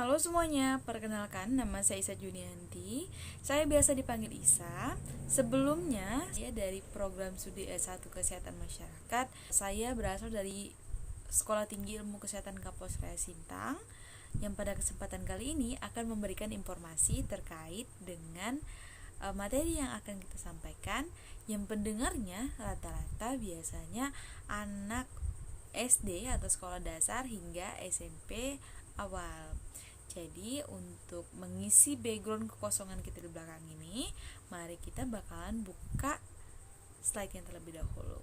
Halo semuanya, perkenalkan nama saya Isa Junianti. Saya biasa dipanggil Isa. Sebelumnya, saya dari program studi S1 Kesehatan Masyarakat. Saya berasal dari Sekolah Tinggi Ilmu Kesehatan Kapolres Raya Sintang, yang pada kesempatan kali ini akan memberikan informasi terkait dengan materi yang akan kita sampaikan, yang pendengarnya rata-rata biasanya anak SD atau sekolah dasar hingga SMP awal. Jadi untuk mengisi background kekosongan kita di belakang ini, mari kita bakalan buka slide yang terlebih dahulu.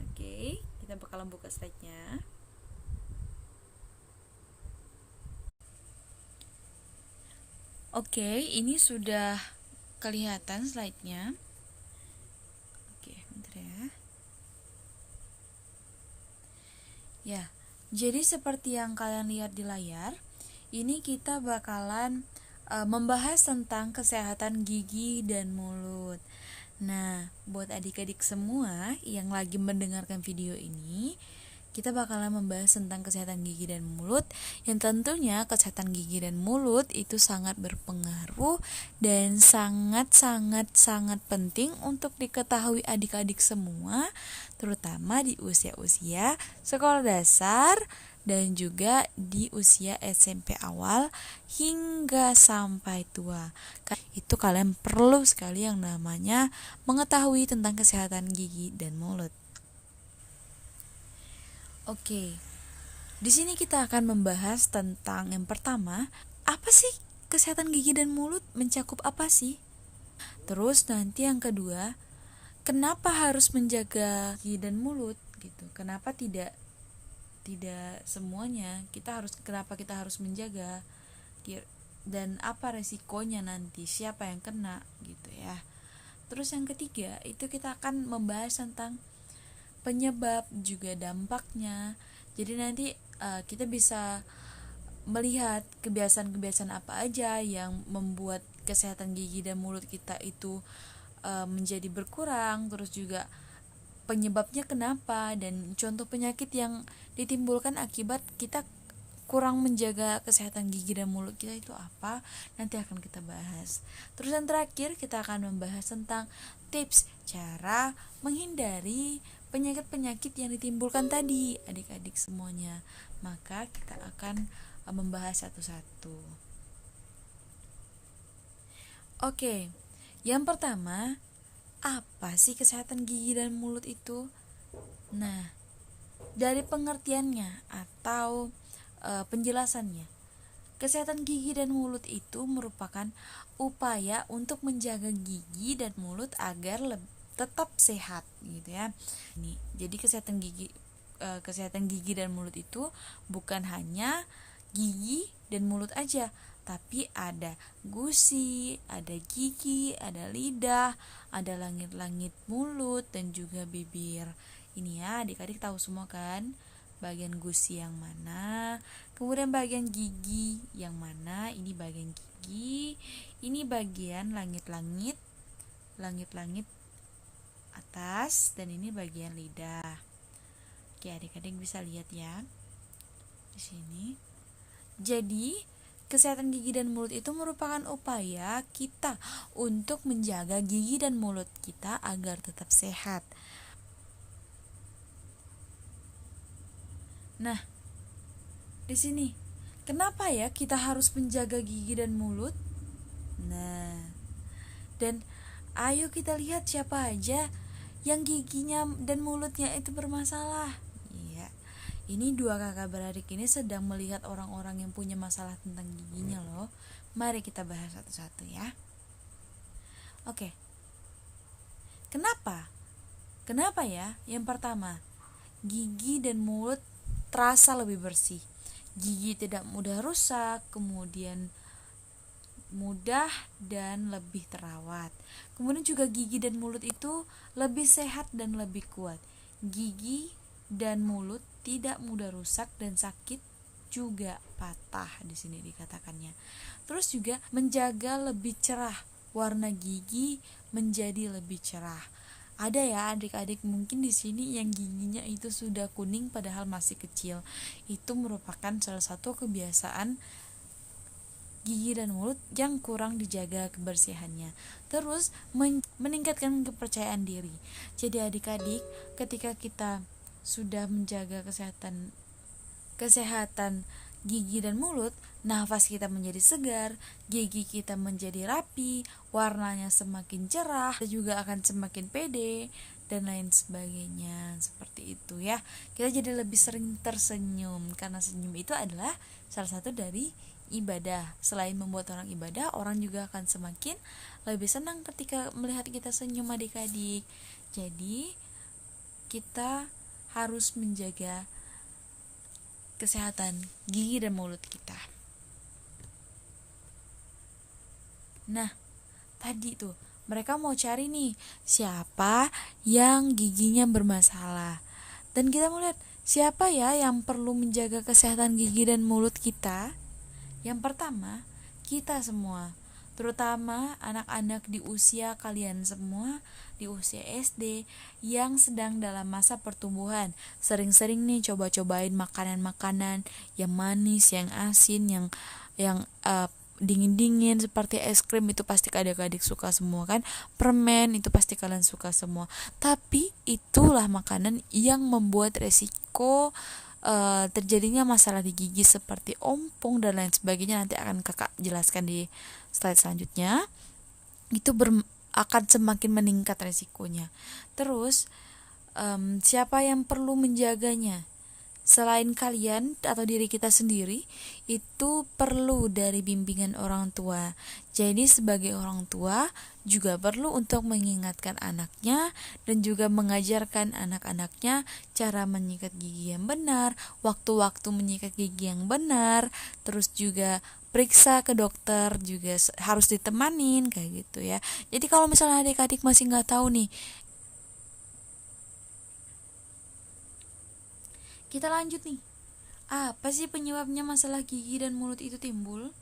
Oke, kita bakalan buka slide-nya. Oke, ini sudah kelihatan slide-nya. Oke, bentar ya. Ya, jadi seperti yang kalian lihat di layar, ini kita bakalan membahas tentang kesehatan gigi dan mulut. Nah, buat adik-adik semua yang lagi mendengarkan video ini, kita bakalan membahas tentang kesehatan gigi dan mulut, yang tentunya kesehatan gigi dan mulut itu sangat berpengaruh dan sangat penting untuk diketahui adik-adik semua, terutama di usia-usia sekolah dasar dan juga di usia SMP awal hingga sampai tua. Itu kalian perlu sekali yang namanya mengetahui tentang kesehatan gigi dan mulut. Oke, di sini kita akan membahas tentang yang pertama, apa sih kesehatan gigi dan mulut, mencakup apa sih? Terus nanti yang kedua, kenapa harus menjaga gigi dan mulut gitu? Kenapa tidak semuanya kenapa kita harus menjaga, dan apa resikonya nanti, siapa yang kena gitu ya. Terus yang ketiga, itu kita akan membahas tentang penyebab juga dampaknya. Jadi nanti kita bisa melihat kebiasaan-kebiasaan apa aja yang membuat kesehatan gigi dan mulut kita itu menjadi berkurang, terus juga penyebabnya kenapa, dan contoh penyakit yang ditimbulkan akibat kita kurang menjaga kesehatan gigi dan mulut kita itu apa, nanti akan kita bahas. Terus yang terakhir, kita akan membahas tentang tips cara menghindari penyakit-penyakit yang ditimbulkan tadi, adik-adik semuanya. Maka kita akan membahas satu-satu. Oke, yang pertama, apa sih kesehatan gigi dan mulut itu? Nah, dari pengertiannya atau penjelasannya, kesehatan gigi dan mulut itu merupakan upaya untuk menjaga gigi dan mulut agar tetap sehat gitu ya. Jadi kesehatan gigi dan mulut itu bukan hanya gigi dan mulut aja, tapi ada gusi, ada gigi, ada lidah, ada langit-langit mulut dan juga bibir. Ini ya, adik-adik tahu semua kan? Bagian gusi yang mana, kemudian bagian gigi yang mana. Ini bagian gigi, ini bagian langit-langit atas, dan ini bagian lidah. Oke, adik-adik bisa lihat ya di sini. Jadi kesehatan gigi dan mulut itu merupakan upaya kita untuk menjaga gigi dan mulut kita agar tetap sehat. Nah, di sini, kenapa ya kita harus menjaga gigi dan mulut? Nah, dan ayo kita lihat siapa aja yang giginya dan mulutnya itu bermasalah. Iya, ini dua kakak beradik ini sedang melihat orang-orang yang punya masalah tentang giginya loh. Mari kita bahas satu-satu ya. Oke, kenapa ya? Yang pertama, gigi dan mulut terasa lebih bersih. Gigi tidak mudah rusak, kemudian mudah dan lebih terawat. Kemudian juga gigi dan mulut itu lebih sehat dan lebih kuat. Gigi dan mulut tidak mudah rusak dan sakit juga patah, di sini dikatakannya. Terus juga menjaga lebih cerah, warna gigi menjadi lebih cerah. Ada ya adik-adik mungkin di sini yang giginya itu sudah kuning padahal masih kecil. Itu merupakan salah satu kebiasaan gigi dan mulut yang kurang dijaga kebersihannya. Terus meningkatkan kepercayaan diri. Jadi adik-adik, ketika kita sudah menjaga kesehatan gigi dan mulut, nafas kita menjadi segar, gigi kita menjadi rapi, warnanya semakin cerah, kita juga akan semakin pede dan lain sebagainya. Seperti itu ya. Kita jadi lebih sering tersenyum, karena senyum itu adalah salah satu dari ibadah. Selain membuat orang ibadah, orang juga akan semakin lebih senang ketika melihat kita senyum, adik-adik. Jadi kita harus menjaga kesehatan gigi dan mulut kita. Nah, tadi tuh mereka mau cari nih siapa yang giginya bermasalah. Dan kita mau lihat siapa ya yang perlu menjaga kesehatan gigi dan mulut kita. Yang pertama, kita semua, terutama anak-anak di usia kalian semua, di usia SD yang sedang dalam masa pertumbuhan. Sering-sering nih coba-cobain makanan-makanan yang manis, yang asin, yang dingin-dingin seperti es krim, itu pasti adik-adik suka semua kan. Permen itu pasti kalian suka semua. Tapi itulah makanan yang membuat resiko terjadinya masalah di gigi seperti ompong dan lain sebagainya. Nanti akan kakak jelaskan di slide selanjutnya. Itu akan semakin meningkat resikonya. Terus siapa yang perlu menjaganya? Selain kalian atau diri kita sendiri, itu perlu dari bimbingan orang tua. Jadi sebagai orang tua juga perlu untuk mengingatkan anaknya dan juga mengajarkan anak-anaknya cara menyikat gigi yang benar, waktu-waktu menyikat gigi yang benar, terus juga periksa ke dokter juga harus ditemanin kayak gitu ya. Jadi kalau misalnya adik-adik masih nggak tahu nih, kita lanjut nih. Apa sih penyebabnya masalah gigi dan mulut itu timbul?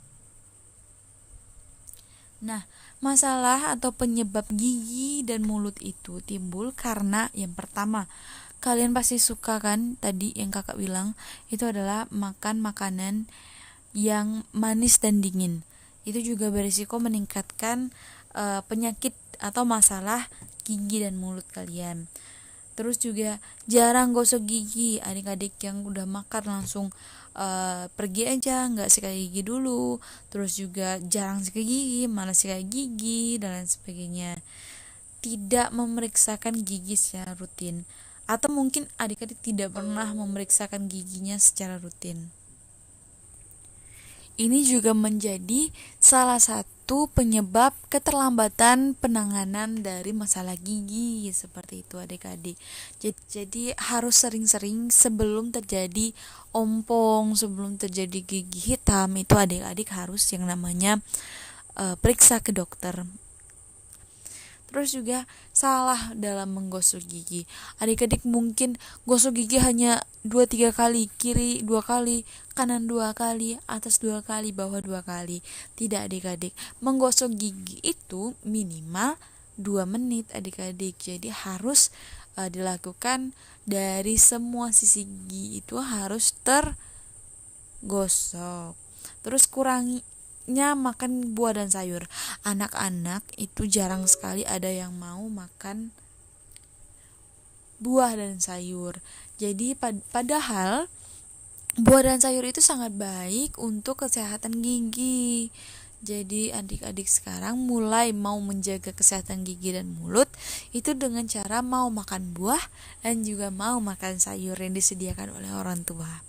Nah, masalah atau penyebab gigi dan mulut itu timbul karena yang pertama, kalian pasti suka kan tadi yang kakak bilang, itu adalah makan makanan yang manis dan dingin. Itu juga berisiko meningkatkan penyakit atau masalah gigi dan mulut kalian. Terus juga jarang gosok gigi, adik-adik yang udah makan langsung pergi aja, nggak sikat gigi dulu. Terus juga jarang sikat gigi, malas sikat gigi dan lain sebagainya. Tidak memeriksakan gigi secara rutin, atau mungkin adik-adik tidak pernah memeriksakan giginya secara rutin. Ini juga menjadi salah satu penyebab keterlambatan penanganan dari masalah gigi seperti itu adik-adik. Jadi harus sering-sering sebelum terjadi ompong, sebelum terjadi gigi hitam, itu adik-adik harus yang namanya periksa ke dokter. Terus juga salah dalam menggosok gigi. Adik-adik mungkin gosok gigi hanya 2-3 kali, kiri 2 kali, kanan 2 kali, atas 2 kali, bawah 2 kali. Tidak adik-adik, menggosok gigi itu minimal 2 menit adik-adik. Jadi harus dilakukan dari semua sisi gigi itu harus tergosok. Terus kurangi makan buah dan sayur. Anak-anak itu jarang sekali ada yang mau makan buah dan sayur. Jadi padahal buah dan sayur itu sangat baik untuk kesehatan gigi. Jadi adik-adik sekarang mulai mau menjaga kesehatan gigi dan mulut itu dengan cara mau makan buah dan juga mau makan sayur yang disediakan oleh orang tua.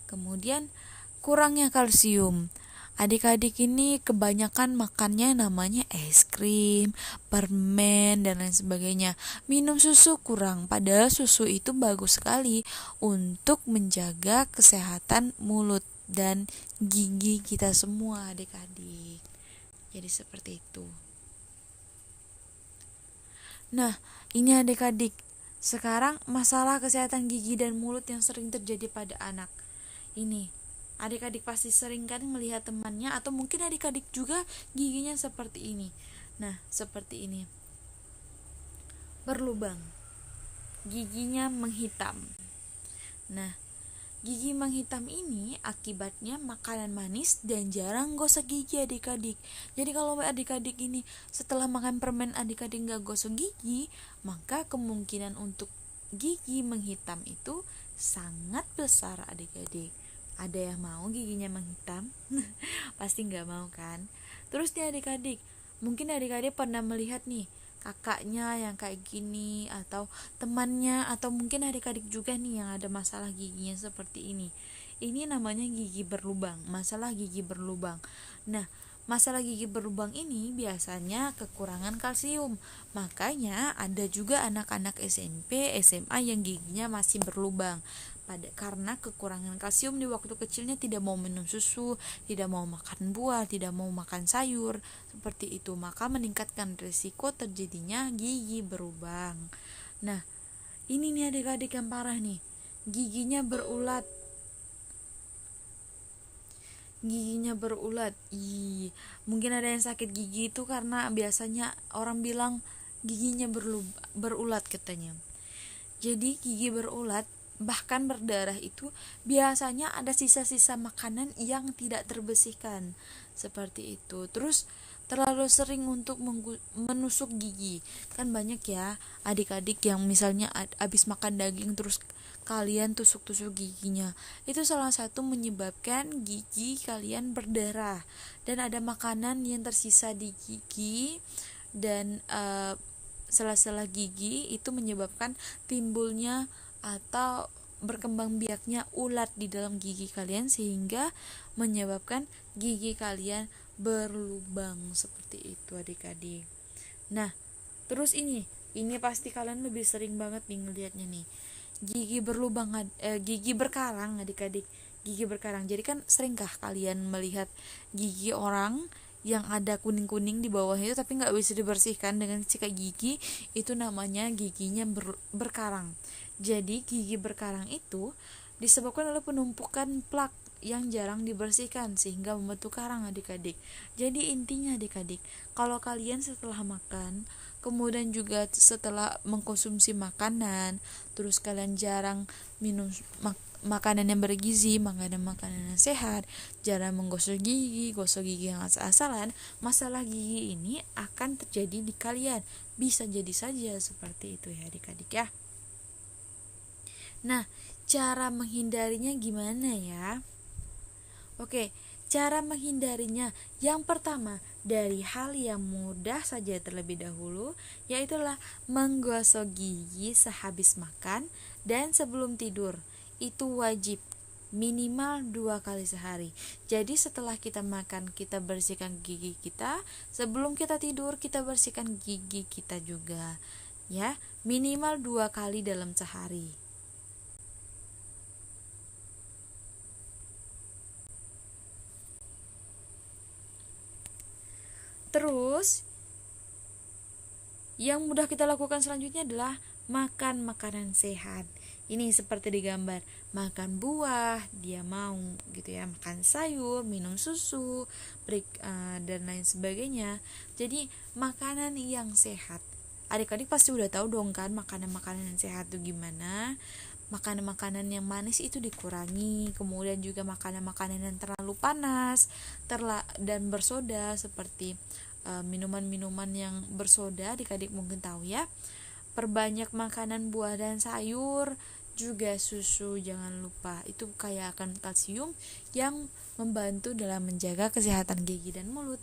Kemudian kurangnya kalsium. Adik-adik ini kebanyakan makannya namanya es krim, permen, dan lain sebagainya. Minum susu kurang, padahal susu itu bagus sekali untuk menjaga kesehatan mulut dan gigi kita semua adik-adik. Jadi seperti itu. Nah, ini adik-adik, sekarang masalah kesehatan gigi dan mulut yang sering terjadi pada anak. Ini adik-adik pasti sering kan melihat temannya, atau mungkin adik-adik juga giginya seperti ini. Nah, seperti ini. Berlubang. Giginya menghitam. Nah, Gigi menghitam ini akibatnya makanan manis dan jarang gosok gigi adik-adik. Jadi kalau adik-adik ini setelah makan permen adik-adik gak gosok gigi, maka kemungkinan untuk gigi menghitam itu sangat besar adik-adik. Ada yang mau giginya menghitam? Pasti gak mau kan? Terus nih adik-adik, mungkin adik-adik pernah melihat nih kakaknya yang kayak gini, atau temannya, atau mungkin adik-adik juga nih yang ada masalah giginya seperti ini. Ini namanya gigi berlubang, masalah gigi berlubang. Nah, masalah gigi berlubang ini biasanya kekurangan kalsium. Makanya ada juga anak-anak SMP, SMA yang giginya masih berlubang. Karena kekurangan kalsium di waktu kecilnya, tidak mau minum susu, tidak mau makan buah, tidak mau makan sayur, seperti itu, maka meningkatkan risiko terjadinya gigi berlubang. Nah, ini nih adik-adik yang parah nih, giginya berulat. Mungkin ada yang sakit gigi itu karena biasanya orang bilang giginya berulat katanya. Jadi gigi berulat bahkan berdarah itu biasanya ada sisa-sisa makanan yang tidak terbersihkan, seperti itu. Terus terlalu sering untuk menusuk gigi, kan banyak ya adik-adik yang misalnya habis makan daging terus kalian tusuk-tusuk giginya, itu salah satu menyebabkan gigi kalian berdarah, dan ada makanan yang tersisa di gigi, dan sela-sela gigi itu menyebabkan timbulnya atau berkembang biaknya ulat di dalam gigi kalian, sehingga menyebabkan gigi kalian berlubang, seperti itu adik-adik. Nah, terus ini pasti kalian lebih sering banget nih ngelihatnya nih, gigi berlubang, gigi berkarang adik-adik. Gigi berkarang, jadi kan seringkah kalian melihat gigi orang yang ada kuning-kuning di bawahnya itu tapi nggak bisa dibersihkan dengan sikat gigi, itu namanya giginya berkarang. Jadi gigi berkarang itu disebabkan oleh penumpukan plak yang jarang dibersihkan sehingga membentuk karang adik-adik. Jadi intinya adik-adik, kalau kalian setelah makan, kemudian juga setelah mengkonsumsi makanan, terus kalian jarang minum makanan yang bergizi, makanan yang sehat, jarang gosok gigi yang asal-asalan, masalah gigi ini akan terjadi di kalian. Bisa jadi saja seperti itu ya adik-adik ya. Nah, cara menghindarinya gimana ya? Oke, cara menghindarinya yang pertama dari hal yang mudah saja terlebih dahulu, yaitulah menggosok gigi sehabis makan dan sebelum tidur. Itu wajib minimal 2 kali sehari. Jadi setelah kita makan, kita bersihkan gigi kita, sebelum kita tidur kita bersihkan gigi kita juga, ya, minimal 2 kali dalam sehari. Terus yang mudah kita lakukan selanjutnya adalah makan makanan sehat. Ini seperti di gambar, makan buah, dia mau gitu ya, makan sayur, minum susu, dan lain sebagainya. Jadi makanan yang sehat. Adik-adik pasti udah tahu dong kan makanan-makanan yang sehat itu gimana. Makanan-makanan yang manis itu dikurangi, kemudian juga makanan-makanan yang terlalu panas dan bersoda, seperti minuman-minuman yang bersoda, adik-adik mungkin tahu ya. Perbanyak makanan buah dan sayur, juga susu jangan lupa, itu kaya akan kalsium yang membantu dalam menjaga kesehatan gigi dan mulut.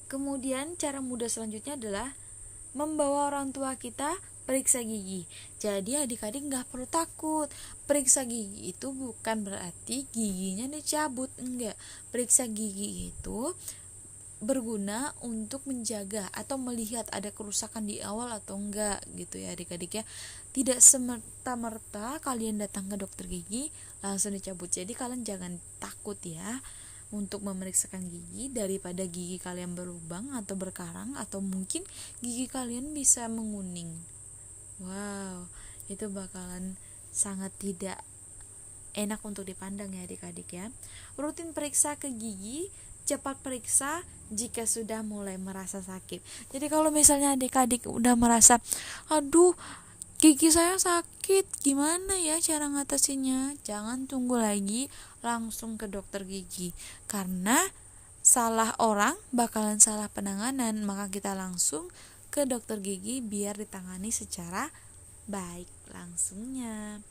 Kemudian cara mudah selanjutnya adalah membawa orang tua kita periksa gigi. Jadi adik-adik gak perlu takut. Periksa gigi itu bukan berarti giginya dicabut, enggak. Periksa gigi itu berguna untuk menjaga atau melihat ada kerusakan di awal atau enggak gitu ya adik-adik ya. Tidak semerta-merta kalian datang ke dokter gigi langsung dicabut. Jadi kalian jangan takut ya untuk memeriksakan gigi, daripada gigi kalian berlubang atau berkarang, atau mungkin gigi kalian bisa menguning. Wow, itu bakalan sangat tidak enak untuk dipandang ya adik-adik ya. Rutin periksa ke gigi, cepat periksa jika sudah mulai merasa sakit. Jadi kalau misalnya adik-adik udah merasa, aduh gigi saya sakit, gimana ya cara ngatasinnya? Jangan tunggu lagi, langsung ke dokter gigi. Karena salah orang bakalan salah penanganan, maka kita langsung ke dokter gigi biar ditangani secara baik langsungnya.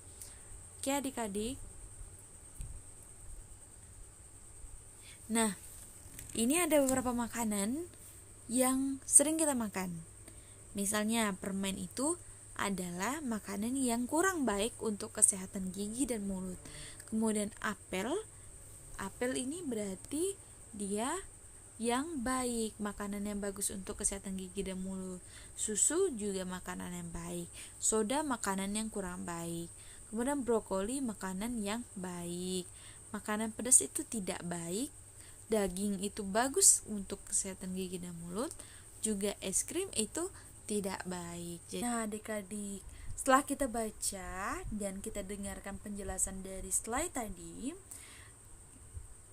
Oke adik-adik. Nah, ini ada beberapa makanan yang sering kita makan. Misalnya permen itu adalah makanan yang kurang baik untuk kesehatan gigi dan mulut. Kemudian apel ini berarti dia yang baik, makanan yang bagus untuk kesehatan gigi dan mulut. Susu juga makanan yang baik. Soda makanan yang kurang baik. Kemudian brokoli makanan yang baik. Makanan pedas itu tidak baik. Daging itu bagus untuk kesehatan gigi dan mulut. Juga es krim itu tidak baik. Nah adik-adik, setelah kita baca dan kita dengarkan penjelasan dari slide tadi,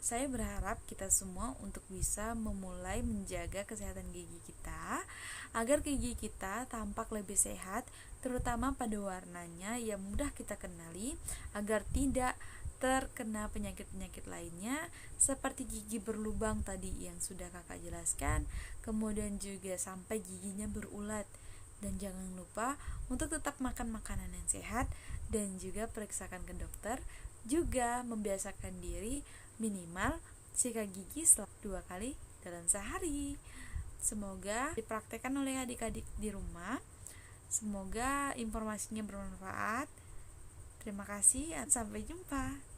saya berharap kita semua untuk bisa memulai menjaga kesehatan gigi kita agar gigi kita tampak lebih sehat, terutama pada warnanya yang mudah kita kenali, agar tidak terkena penyakit-penyakit lainnya seperti gigi berlubang tadi yang sudah kakak jelaskan, kemudian juga sampai giginya berulat. Dan jangan lupa untuk tetap makan makanan yang sehat dan juga periksakan ke dokter, juga membiasakan diri minimal sikat gigi 2 kali dalam sehari. Semoga dipraktekkan oleh adik-adik di rumah. Semoga informasinya bermanfaat. Terima kasih, sampai jumpa.